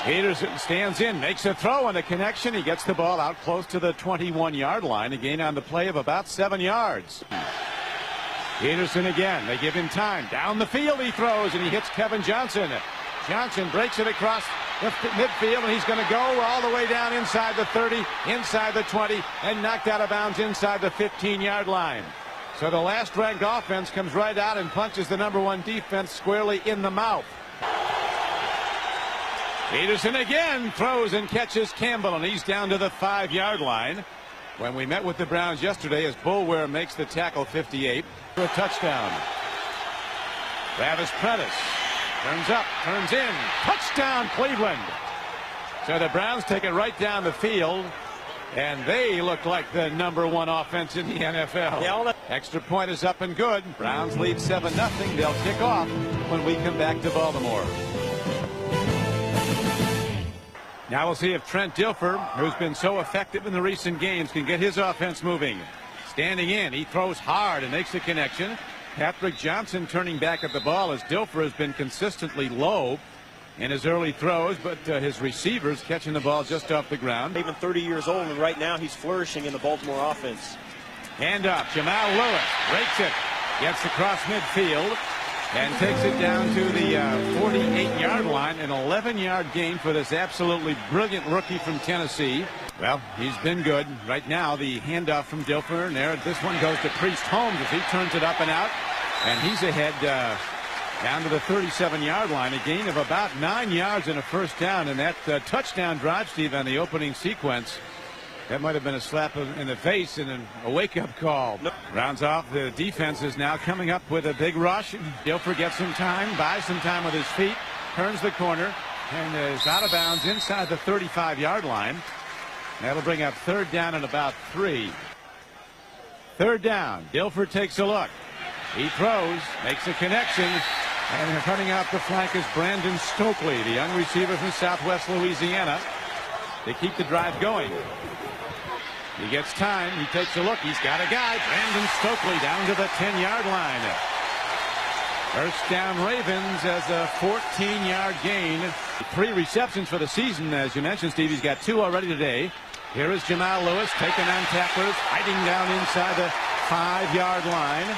Peterson stands in, makes a throw and a connection. He gets the ball out close to the 21-yard line. A gain on the play of about 7 yards. Peterson again. They give him time. Down the field he throws, and he hits Kevin Johnson. Johnson breaks it across the midfield, and he's going to go all the way down inside the 30, inside the 20, and knocked out of bounds inside the 15-yard line. So the last-ranked offense comes right out and punches the #1 defense squarely in the mouth. Peterson again throws and catches Campbell, and he's down to the 5-yard line. When we met with the Browns yesterday, as Bulwer makes the tackle 58 for a touchdown. Travis Prentice turns up, turns in, touchdown Cleveland. So the Browns take it right down the field, and they look like the #1 offense in the NFL. Extra point is up and good. Browns lead 7-0. They'll kick off when we come back to Baltimore. Now we'll see if Trent Dilfer, who's been so effective in the recent games, can get his offense moving. Standing in, he throws hard and makes the connection. Patrick Johnson turning back at the ball as Dilfer has been consistently low in his early throws, but his receivers catching the ball just off the ground. Even 30 years old, and right now he's flourishing in the Baltimore offense. Hand up, Jamal Lewis breaks it, gets across midfield, and takes it down to the 48-yard line. An 11-yard gain for this absolutely brilliant rookie from Tennessee. Well, he's been good. Right now, the handoff from Dilfer, and there, this one goes to Priest Holmes as he turns it up and out. And he's ahead down to the 37-yard line. A gain of about 9 yards and a first down. And that touchdown drive, Steve, on the opening sequence, that might have been a slap in the face and a wake-up call. Rounds off. The defense is now coming up with a big rush. Dilfer gets some time, buys some time with his feet, turns the corner, and is out of bounds inside the 35-yard line. That'll bring up 3rd down and about 3. 3rd down. Dilfer takes a look. He throws, makes a connection, and coming out the flank is Brandon Stokely, the young receiver from Southwest Louisiana, to keep the drive going. He gets time. He takes a look. He's got a guy. Brandon Stokely down to the 10-yard line. First down Ravens as a 14-yard gain. 3 receptions for the season. As you mentioned, Steve, he's got 2 already today. Here is Jamal Lewis taking on tacklers, hiding down inside the 5-yard line.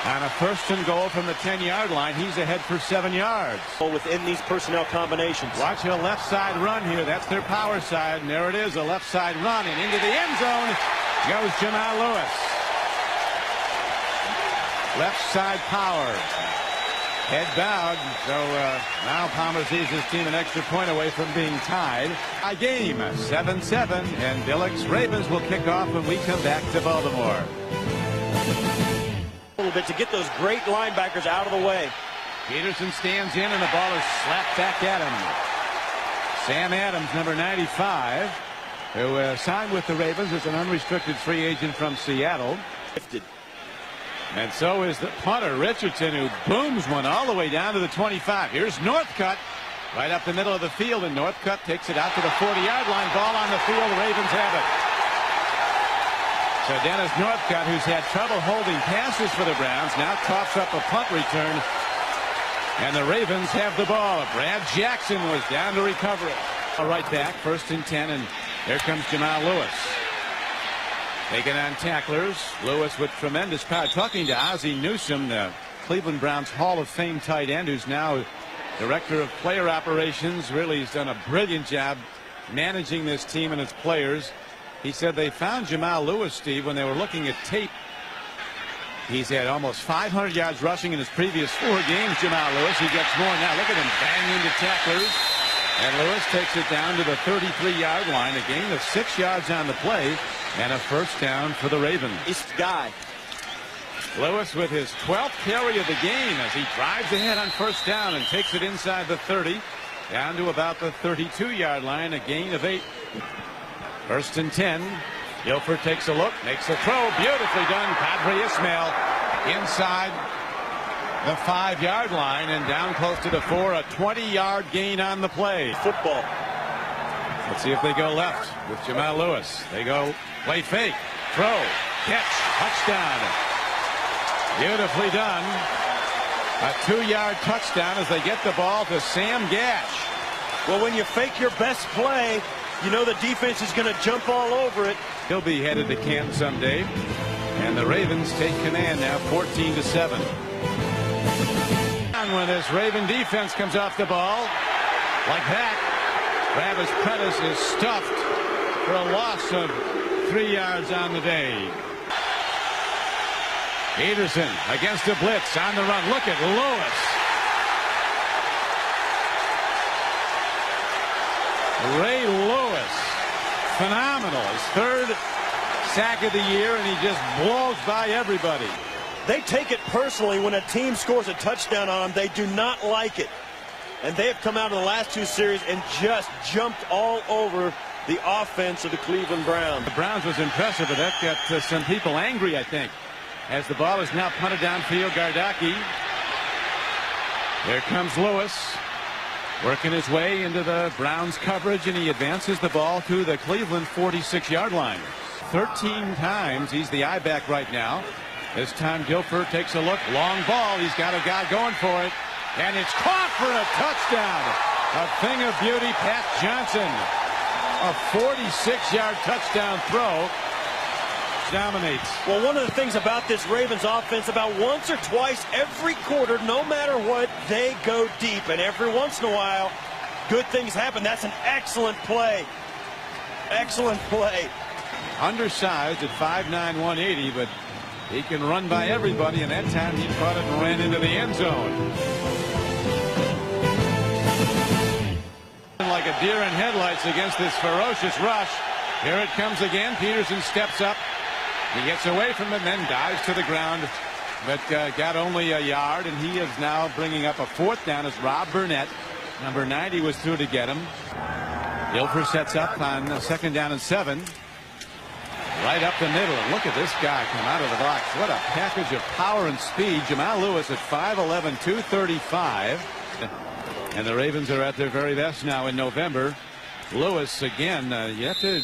On a 1st and goal from the 10-yard line, he's ahead for 7 yards. Within these personnel combinations. Watch a left side run here. That's their power side. And there it is, a left side run. And into the end zone goes Jamal Lewis. Left side power. Head bowed. So now Palmer sees his team an extra point away from being tied. A game, 7-7. And Billick's Ravens will kick off when we come back to Baltimore. A little bit to get those great linebackers out of the way. Peterson stands in, and the ball is slapped back at him. Sam Adams, number 95, who signed with the Ravens as an unrestricted free agent from Seattle. And so is the punter, Richardson, who booms one all the way down to the 25. Here's Northcutt right up the middle of the field, and Northcutt takes it out to the 40-yard line. Ball on the field. The Ravens have it. So Dennis Northcutt, who's had trouble holding passes for the Browns, now coughs up a punt return. And the Ravens have the ball. Brad Jackson was down to recover it. Right back, 1st and 10, and there comes Jamal Lewis. Taking on tacklers. Lewis with tremendous power. Talking to Ozzie Newsome, the Cleveland Browns Hall of Fame tight end, who's now director of player operations. Really has done a brilliant job managing this team and its players. He said they found Jamal Lewis, Steve, when they were looking at tape. He's had almost 500 yards rushing in his previous 4 games, Jamal Lewis. He gets more now. Look at him bang into tacklers. And Lewis takes it down to the 33-yard line. A gain of 6 yards on the play and a 1st down for the Ravens. This guy. Lewis with his 12th carry of the game as he drives ahead on 1st down and takes it inside the 30 down to about the 32-yard line. A gain of 8. 1st and 10. Dilfer takes a look, makes a throw. Beautifully done. Padre Ismail inside the 5-yard line and down close to the 4. A 20-yard gain on the play. Football. Let's see if they go left with Jamal Lewis. They go play fake, throw, catch, touchdown. Beautifully done. A 2-yard touchdown as they get the ball to Sam Gash. Well, when you fake your best play, you know the defense is going to jump all over it. He'll be headed to camp someday. And the Ravens take command now, 14-7. And when this Raven defense comes off the ball, like that, Travis Pettis is stuffed for a loss of 3 yards on the day. Peterson against a blitz on the run. Look at Lewis. Ray Lewis, phenomenal. His third sack of the year, and he just blows by everybody. They take it personally when a team scores a touchdown on them. They do not like it. And they have come out in the last 2 series and just jumped all over the offense of the Cleveland Browns. The Browns was impressive, but that got some people angry, I think, as the ball is now punted downfield. Gardocki. There comes Lewis, working his way into the Browns coverage, and he advances the ball to the Cleveland 46-yard line. 13 times he's the I-back right now. This time Dilfer takes a look. Long ball. He's got a guy going for it. And it's caught for a touchdown. A thing of beauty. Pat Johnson. A 46-yard touchdown throw. Dominates. Well, one of the things about this Ravens offense, about once or twice every quarter, no matter what, they go deep. And every once in a while, good things happen. That's an excellent play. Excellent play. Undersized at 5'9", 180, but he can run by everybody, and that time he caught it and ran into the end zone. Like a deer in headlights against this ferocious rush. Here it comes again. Peterson steps up. He gets away from him, then dives to the ground, but got only a yard, and he is now bringing up a 4th down as Rob Burnett, number 90, was through to get him. Dilfer sets up on 2nd down and 7. Right up the middle, and look at this guy come out of the box. What a package of power and speed. Jamal Lewis at 5'11", 235. And the Ravens are at their very best now in November. Lewis, again, you have to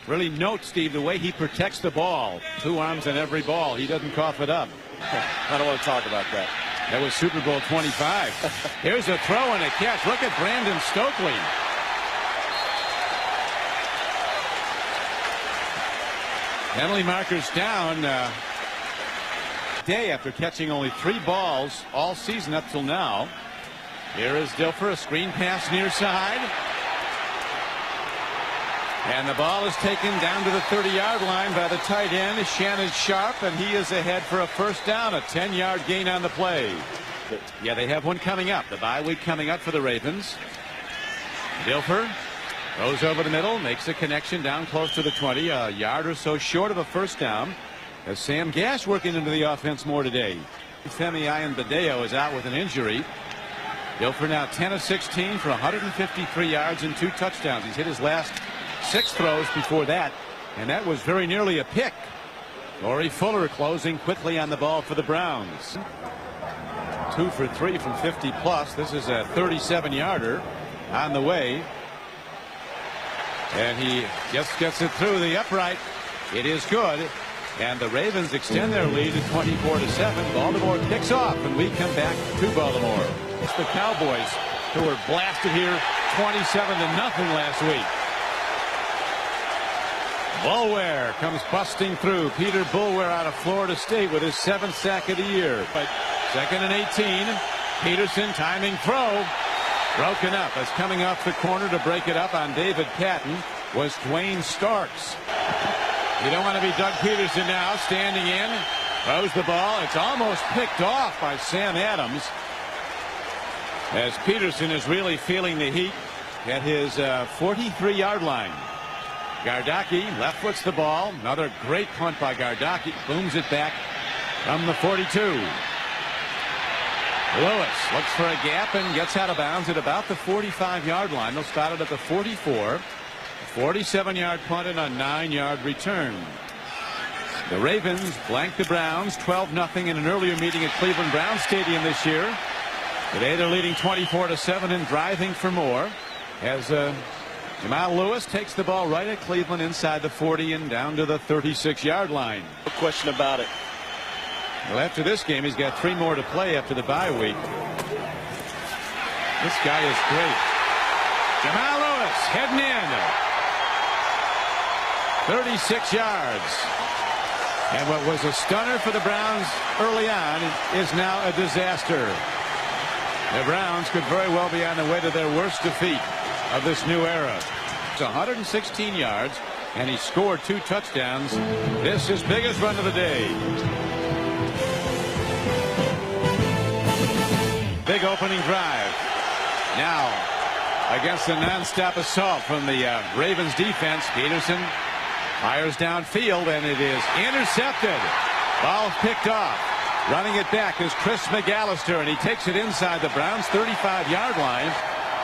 really note, Steve, the way he protects the ball. 2 arms on every ball. He doesn't cough it up. I don't want to talk about that. That was Super Bowl 25. Here's a throw and a catch. Look at Brandon Stokely. Penalty markers down. Day after catching only 3 balls all season up till now. Here is Dilfer, a screen pass near side. And the ball is taken down to the 30-yard line by the tight end, Shannon Sharp, and he is ahead for a 1st down, a 10-yard gain on the play. Yeah, they have one coming up. The bye week coming up for the Ravens. Dilfer goes over the middle, makes a connection down close to the 20, a yard or so short of a 1st down. As Sam Gash working into the offense more today. Femi Ayanbadeo is out with an injury. Dilfer now 10 of 16 for 153 yards and 2 touchdowns. He's hit his last 6 throws before that, and that was very nearly a pick. Corey Fuller closing quickly on the ball for the Browns. 2 for 3 from 50 plus. This is a 37-yarder on the way. And he just gets it through the upright. It is good. And the Ravens extend their lead to 24-7. Baltimore kicks off, and we come back to Baltimore. It's the Cowboys who were blasted here 27-0 last week. Bulware comes busting through. Peter Bulware out of Florida State with his 7th sack of the year. But 2nd and 18. Peterson timing throw. Broken up as coming off the corner to break it up on David Patton was Dwayne Starks. You don't want to be Doug Peterson now, standing in, throws the ball. It's almost picked off by Sam Adams as Peterson is really feeling the heat at his 43-yard line. Gardocki left foots the ball. Another great punt by Gardocki. Booms it back from the 42. Lewis looks for a gap and gets out of bounds at about the 45-yard line. They'll start it at the 44. 47-yard punt and a 9-yard return. The Ravens blanked the Browns 12-0 in an earlier meeting at Cleveland Browns Stadium this year. Today they're leading 24-7 and driving for more as Jamal Lewis takes the ball right at Cleveland inside the 40 and down to the 36-yard line. No question about it. Well, after this game, he's got 3 more to play after the bye week. This guy is great. Jamal Lewis heading in. 36 yards. And what was a stunner for the Browns early on is now a disaster. The Browns could very well be on the way to their worst defeat of this new era. It's 116 yards, and he scored 2 touchdowns. This is his biggest run of the day. Big opening drive. Now, against the nonstop assault from the Ravens defense, Peterson fires downfield, and it is intercepted. Ball picked off. Running it back is Chris McAllister, and he takes it inside the Browns' 35-yard line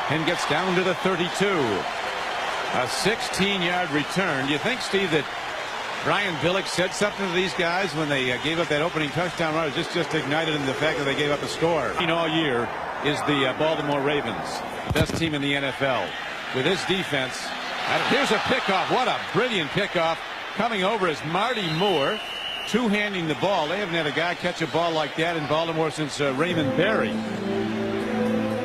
and gets down to the 32. A 16-yard return. Do you think, Steve, that Brian Billick said something to these guys when they gave up that opening touchdown run? Just ignited in the fact that they gave up a score. All year is the Baltimore Ravens, the best team in the NFL. With this defense, here's a pickoff. What a brilliant pickoff. Coming over is Marty Moore, two-handing the ball. They haven't had a guy catch a ball like that in Baltimore since Raymond Berry,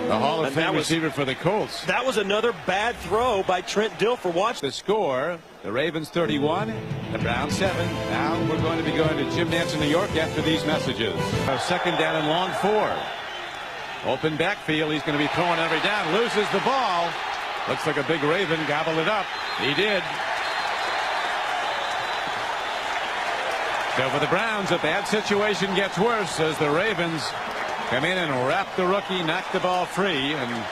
the Hall of Fame receiver for the Colts. That was another bad throw by Trent Dilfer. Watch the score. The Ravens 31, the Browns 7. Now we're going to be going to Jim Nance in New York after these messages. A second down and long 4. Open backfield. He's going to be throwing every down. Loses the ball. Looks like a big Raven. Gobbled it up. He did. So for the Browns, a bad situation gets worse as the Ravens come in and wrap the rookie, knock the ball free, and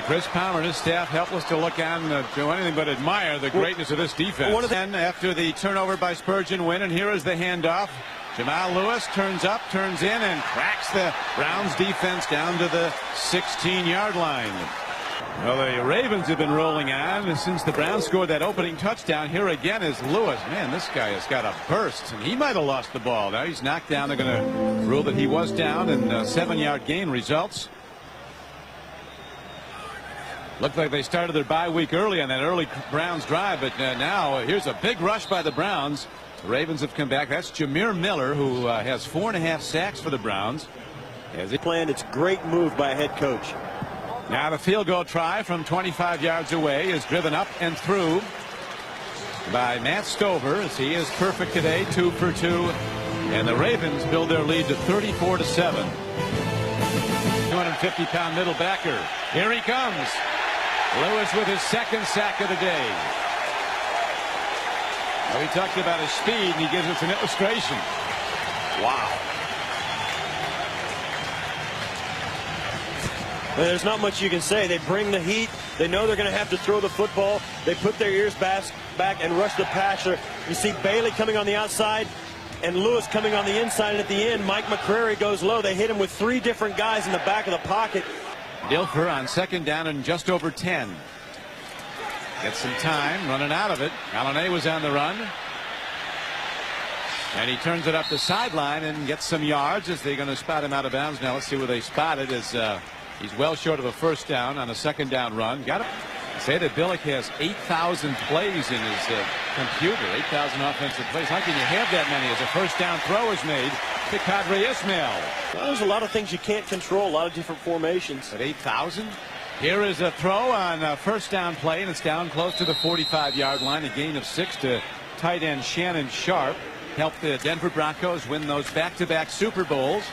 Chris Palmer and his staff helpless to look on, do anything but admire the greatness of this defense. And after the turnover by Spurgeon win, and here is the handoff. Jamal Lewis turns up, turns in, and cracks the Browns defense down to the 16-yard line. Well, the Ravens have been rolling on since the Browns scored that opening touchdown. Here again is Lewis. Man, this guy has got a burst, and he might have lost the ball. Now he's knocked down. They're going to rule that he was down, and 7-yard gain results. Looked like they started their bye week early on that early Browns drive, but now here's a big rush by the Browns. The Ravens have come back. That's Jameer Miller, who has 4.5 sacks for the Browns. As he planned, it's a great move by a head coach. Now the field goal try from 25 yards away is driven up and through by Matt Stover, as he is perfect today, 2 for 2, and the Ravens build their lead to 34-7. 250-pound middle backer. Here he comes. Lewis with his second sack of the day. Well, we talked about his speed, and he gives us an illustration. Wow. There's not much you can say. They bring the heat. They know they're going to have to throw the football. They put their ears back and rush the passer. You see Bailey coming on the outside and Lewis coming on the inside. And at the end, Mike McCrary goes low. They hit him with 3 different guys in the back of the pocket. Dilfer on second down and just over 10. Gets some time running out of it. Allen was on the run. And he turns it up the sideline and gets some yards as they're going to spot him out of bounds. Now let's see where they spot it. As he's well short of a first down on a second down run. Got to say that Billick has 8,000 plays in his computer. 8,000 offensive plays. How can you have that many as a first down throw is made to Kadri Ismail? Well, there's a lot of things you can't control. A lot of different formations. At 8,000. Here is a throw on a first down play, and it's down close to the 45-yard line. A gain of 6 to tight end Shannon Sharp. Helped the Denver Broncos win those back-to-back Super Bowls.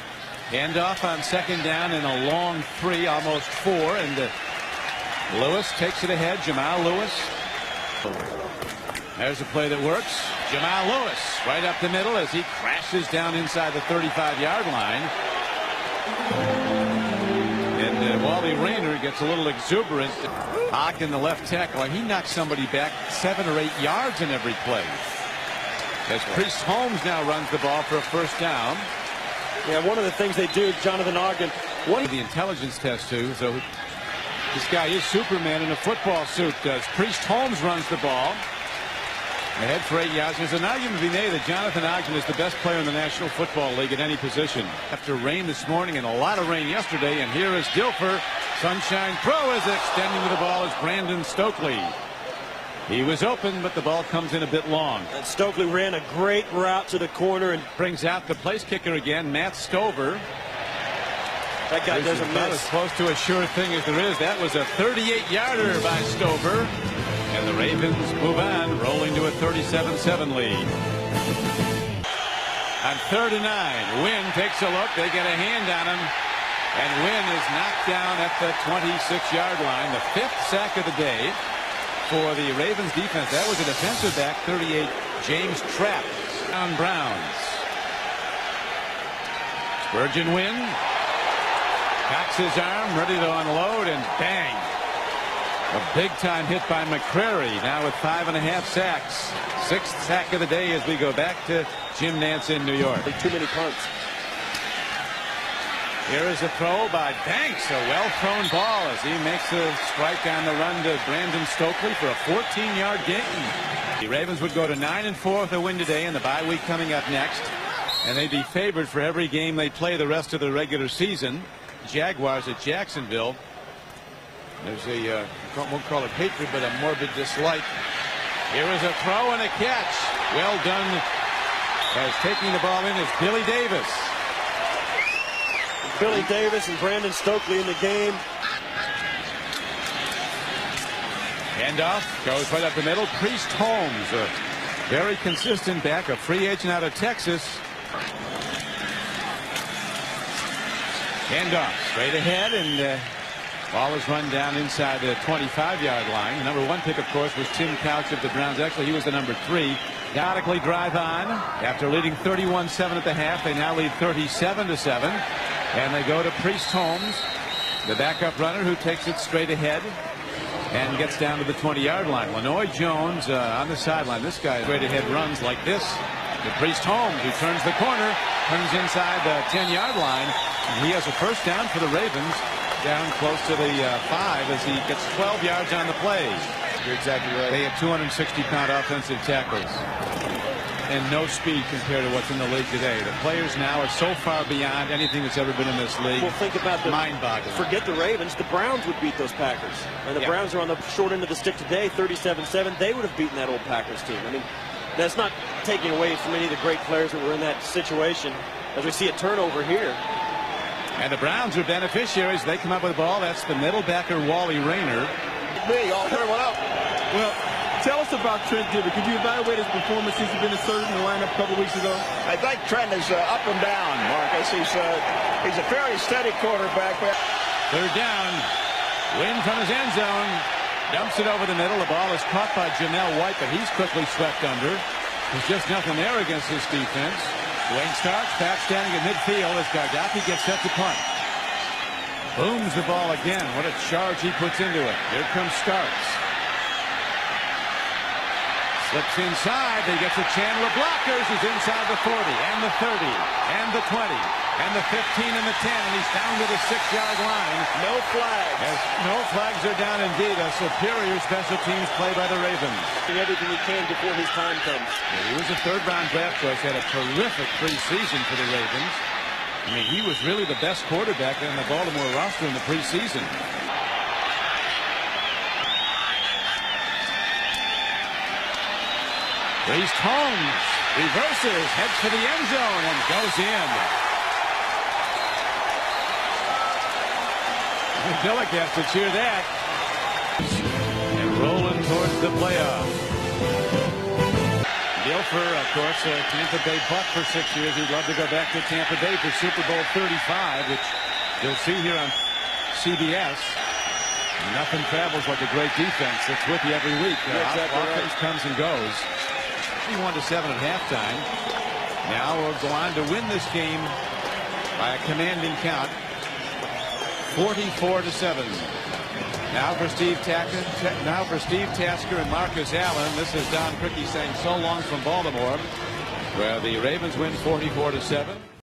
Handoff on second down and a long 3, almost 4, and Lewis takes it ahead. Jamal Lewis. There's a play that works. Jamal Lewis right up the middle as he crashes down inside the 35-yard line. And Wally Rayner gets a little exuberant. Hawk in the left tackle. He knocks somebody back 7 or 8 yards in every play. As Priest Holmes now runs the ball for a first down. Yeah, one of the things they do, Jonathan Ogden. One of the intelligence test too. So this guy is Superman in a football suit. Priest Holmes runs the ball. Ahead for 8 yards. There's an argument to be made that Jonathan Ogden is the best player in the National Football League at any position. After rain this morning and a lot of rain yesterday, and here is Dilfer. Sunshine throw is extending to the ball is Brandon Stokely. He was open, but the ball comes in a bit long. And Stokely ran a great route to the corner and brings out the place kicker again, Matt Stover. That guy This is doesn't about miss. as close to a sure thing as there is. That was a 38-yarder by Stover. And the Ravens move on, rolling to a 37-7 lead. On 3rd and 9, Wynn takes a look. They get a hand on him. And Wynn is knocked down at the 26-yard line. The 5th sack of the day for the Ravens defense. That was a defensive back, 38, James Trapp, on Browns. Spurgeon Wynn cocks his arm, ready to unload, and bang. A big-time hit by McCrary, now with 5.5 sacks. 6th sack of the day as we go back to Jim Nantz in New York. Too many punts. Here is a throw by Banks, a well-thrown ball as he makes a strike on the run to Brandon Stokely for a 14-yard gain. The Ravens would go to 9-4 with a win today, and the bye week coming up next. And they'd be favored for every game they play the rest of the regular season. Jaguars at Jacksonville. There's a, won't call it hatred, but a morbid dislike. Here is a throw and a catch. Well done. As taking the ball in is Billy Davis. Billy Davis and Brandon Stokely in the game. Handoff goes right up the middle. Priest Holmes, a very consistent back, a free agent out of Texas. Handoff straight ahead, and ball is run down inside the 25-yard line. The number 1 pick, of course, was Tim Couch of the Browns. Actually, he was the number 3. Methodically drive on. After leading 31-7 at the half, they now lead 37-7. And they go to Priest Holmes, the backup runner, who takes it straight ahead and gets down to the 20-yard line. Lenoy Jones on the sideline. This guy straight ahead runs like this. To Priest Holmes, who turns the corner, turns inside the 10-yard line. And he has a first down for the Ravens, down close to the 5 as he gets 12 yards on the play. You're exactly right. They have 260-pound offensive tackles and no speed compared to what's in the league today. The players now are so far beyond anything that's ever been in this league. Well, think about the mind-boggling. Forget the Ravens. The Browns would beat those Packers. And the Browns are on the short end of the stick today, 37-7. They would have beaten that old Packers team. I mean, that's not taking away from any of the great players that were in that situation. As we see a turnover here. And the Browns are beneficiaries. They come up with the ball. That's the middle backer, Wally Rayner. Well, tell us about Trent Dilfer. Could you evaluate his performance since he's been inserted in the lineup a couple weeks ago? I think Trent is up and down, Marcus. He's a fairly steady quarterback. Third down. Wynn from his end zone. Dumps it over the middle. The ball is caught by Janelle White, but he's quickly swept under. There's just nothing there against this defense. Wayne Starks back standing at midfield as Gardapi gets set to punt. Booms the ball again. What a charge he puts into it. Here comes Starks. Slips inside. He gets a channel of blockers. He's inside the 40 and the 30 and the 20 and the 15 and the 10. And he's down to the 6-yard line. No flags. As no flags are down indeed. A superior special teams play by the Ravens. Doing everything he can before his time comes. He was a 3rd-round draft choice. Had a terrific preseason for the Ravens. I mean, he was really the best quarterback on the Baltimore roster in the preseason. Priest Holmes reverses, heads for the end zone, and goes in. Billick has to cheer that. And rolling towards the playoff. Dilfer, of course, a Tampa Bay Buck for 6 years. He'd love to go back to Tampa Bay for Super Bowl 35, which you'll see here on CBS. Nothing travels like a great defense that's with you every week. Offense comes and goes. 31-7 at halftime. Now we'll go on to win this game by a commanding count, 44-7. Now for Steve Tasker and Marcus Allen. This is Don Criqui saying so long from Baltimore, where the Ravens win 44-7.